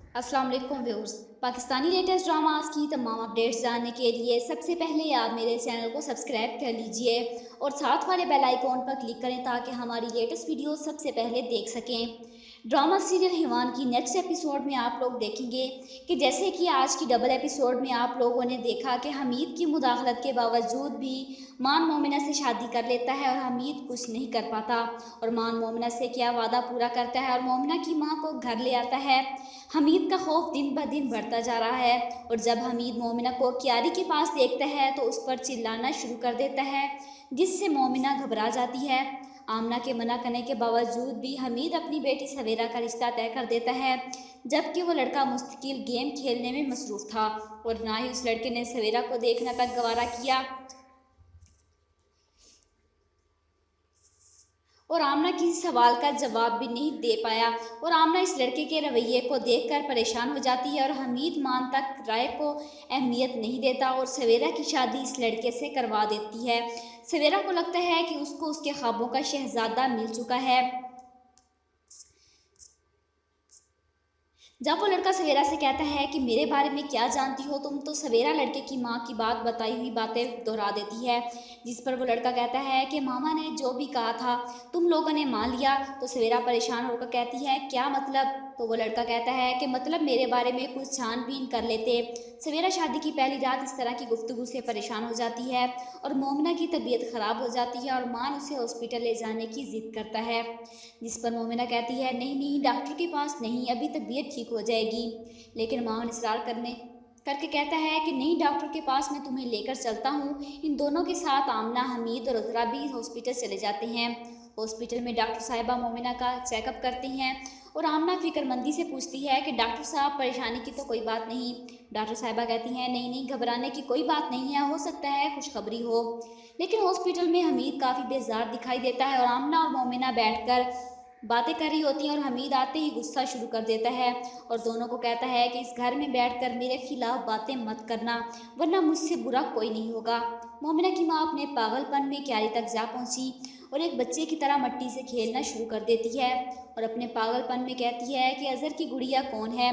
अस्सलाम वालेकुम viewers. Pakistani latest dramas की तमाम अपडेट्स जानने के लिए सबसे पहले आप मेरे चैनल को सब्सक्राइब कर लीजिए और साथ वाले बेल आइकॉन पर क्लिक करें ताकि हमारी लेटेस्ट वीडियो सबसे पहले देख सकें। ड्रामा सीरियल हिवान की नेक्स्ट एपिसोड में आप लोग देखेंगे कि जैसे कि आज की डबल एपिसोड में आप लोगों ने देखा कि हमीद की मुदाखलत के बावजूद भी मान मोमिना से शादी कर लेता है और हमीद कुछ नहीं कर पाता और मान मोमिना से क्या वादा पूरा करता है और मोमिना की माँ को घर ले आता है। हमीद का खौफ दिन ब दिन बढ़ता जा रहा है और जब हमीद मोमिना को क्यारी के पास देखता है तो उस पर चिल्लाना शुरू कर देता है, जिससे मोमिना घबरा जाती है। आमना के मना करने के बावजूद भी हमीद अपनी बेटी सवेरा का रिश्ता तय कर देता है, जबकि वो लड़का मुस्तकिल गेम खेलने में मसरूफ़ था और ना ही उस लड़के ने सवेरा को देखना तक गवारा किया और आमना किसी सवाल का जवाब भी नहीं दे पाया और आमना इस लड़के के रवैये को देखकर परेशान हो जाती है और हमीद मान तक राय को अहमियत नहीं देता और सवेरा की शादी इस लड़के से करवा देती है। सवेरा को लगता है कि उसको उसके ख्वाबों का शहजादा मिल चुका है। जब वो लड़का सवेरा से कहता है कि मेरे बारे में क्या जानती हो तुम, तो सवेरा लड़के की माँ की बात बताई हुई बातें दोहरा देती है, जिस पर वो लड़का कहता है कि मामा ने जो भी कहा था तुम लोगों ने मान लिया। तो सवेरा परेशान होकर कहती है क्या मतलब? तो वो लड़का कहता है कि मतलब मेरे बारे में कुछ छानबीन कर लेते। सवेरा शादी की पहली रात इस तरह की गुफ्तगू से परेशान हो जाती है और मोमिना की तबीयत ख़राब हो जाती है और मान उसे हॉस्पिटल ले जाने की ज़िद करता है, जिस पर मोमिना कहती है नहीं नहीं डॉक्टर के पास नहीं, अभी तबीयत ठीक हो जाएगी। लेकिन मामन इसरार करके कहता है कि नहीं डॉक्टर के पास मैं तुम्हें लेकर चलता हूँ। इन दोनों के साथ आमना, हमीद और उजरा भी हॉस्पिटल चले जाते हैं। हॉस्पिटल में डॉक्टर साहिबा मोमिना का चेकअप करती हैं और आमना फिक्रमंदी से पूछती है कि डॉक्टर साहब परेशानी की तो कोई बात नहीं। डॉक्टर साहिबा कहती हैं नहीं नहीं घबराने की कोई बात नहीं है, हो सकता है खुशखबरी हो। लेकिन हॉस्पिटल में हमीद काफ़ी बेजार दिखाई देता है और आमना और मोमिना बैठकर बातें कर रही होती हैं और हमीद आते ही गुस्सा शुरू कर देता है और दोनों को कहता है कि इस घर में बैठकर मेरे खिलाफ बातें मत करना वरना मुझसे बुरा कोई नहीं होगा। मोमिना की माँ अपने पागलपन में क्यारी तक जा पहुंची और एक बच्चे की तरह मट्टी से खेलना शुरू कर देती है और अपने पागलपन में कहती है कि अजहर की गुड़िया कौन है,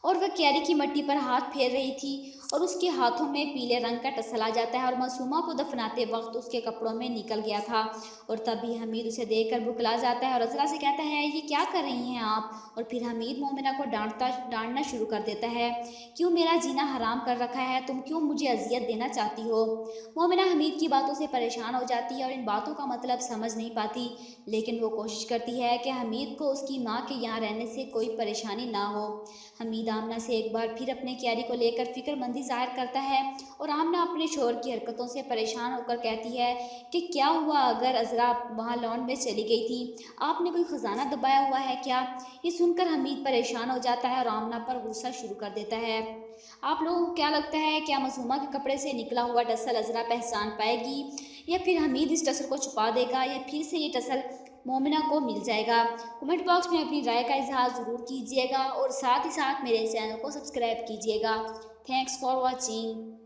और वह क्यारी की मट्टी पर हाथ फेर रही थी और उसके हाथों में पीले रंग का टसल आ जाता है और मासूमा को दफनाते वक्त उसके कपड़ों में निकल गया था। और तभी हमीद उसे देखकर बुकला जाता है और अजरा से कहता है ये क्या कर रही हैं आप? और फिर हमीद मोमिना को डांटना शुरू कर देता है, क्यों मेरा जीना हराम कर रखा है, तुम क्यों मुझे अजियत देना चाहती हो? मोमिना हमीद की बातों से परेशान हो जाती है और इन बातों का मतलब समझ नहीं पाती, लेकिन वो कोशिश करती है कि हमीद को उसकी माँ के यहाँ रहने से कोई परेशानी ना हो। हमीद आमना से एक बार फिर अपने क्यारी को लेकर फिक्रमंदी जाहिर करता है और आमना अपने शोहर की हरकतों से परेशान होकर कहती है कि क्या हुआ अगर अजरा वहाँ लॉन में चली गई थी, आपने कोई ख़जाना दबाया हुआ है क्या? ये सुनकर हमीद परेशान हो जाता है और आमना पर गुस्सा शुरू कर देता है। आप लोगों को क्या लगता है, क्या मासूमा के कपड़े से निकला हुआ टसल अजरा पहचान पाएगी या फिर हमीद इस टसल को छुपा देगा या फिर से ये टसल मोमिना को मिल जाएगा? कमेंट बॉक्स में अपनी राय का इजहार ज़रूर कीजिएगा और साथ ही साथ मेरे चैनल को सब्सक्राइब कीजिएगा। Thanks for watching.